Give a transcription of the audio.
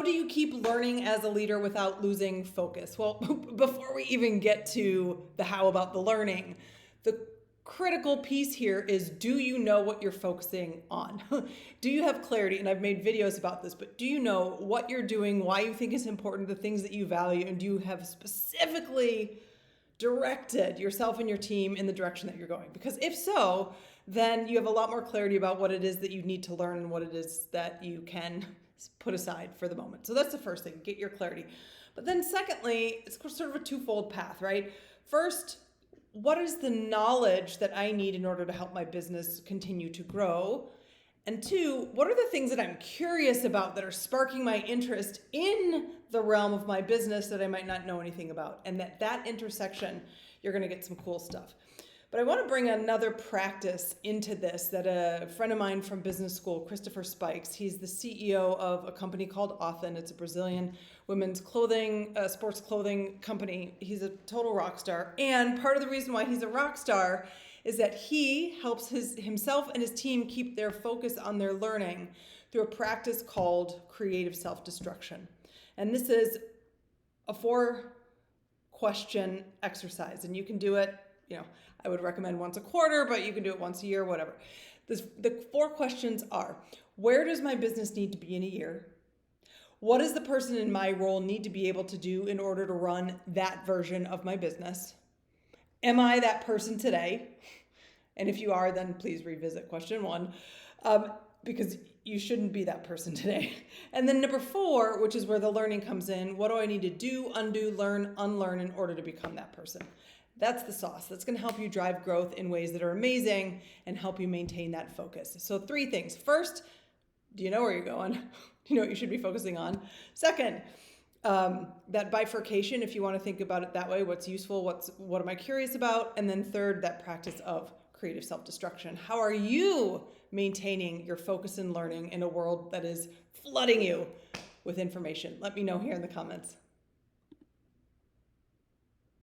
do you keep learning as a leader without losing focus? Well, before we even get to the how about the learning, the critical piece here is, do you know what you're focusing on? Do you have clarity? And I've made videos about this, but do you know what you're doing, why you think it's important, the things that you value, and do you have specifically directed yourself and your team in the direction that you're going? Because if so, then you have a lot more clarity about what it is that you need to learn and what it is that you can put aside for the moment. So that's the first thing, get your clarity. But then secondly, it's sort of a twofold path, right? First, what is the knowledge that I need in order to help my business continue to grow? And two, what are the things that I'm curious about that are sparking my interest in the realm of my business that I might not know anything about? And that intersection, you're going to get some cool stuff. But I want to bring another practice into this that a friend of mine from business school, Christopher Spikes, he's the CEO of a company called Often. It's a Brazilian women's clothing, sports clothing company. He's a total rock star. And part of the reason why he's a rock star is that he helps himself and his team keep their focus on their learning through a practice called creative self-destruction. And this is a 4-question exercise, and you can do it, I would recommend once a quarter, but you can do it once a year, whatever. The 4 questions are: where does my business need to be in a year? What does the person in my role need to be able to do in order to run that version of my business? Am I that person today? And if you are, then please revisit question 1, because you shouldn't be that person today. And then number 4, which is where the learning comes in: what do I need to do, undo, learn, unlearn in order to become that person? That's the sauce. That's going to help you drive growth in ways that are amazing and help you maintain that focus. So 3 things. First, do you know where you're going? Do you know what you should be focusing on? Second, that bifurcation, if you want to think about it that way, what's useful, what am I curious about? And then third, that practice of creative self-destruction. How are you maintaining your focus and learning in a world that is flooding you with information? Let me know here in the comments.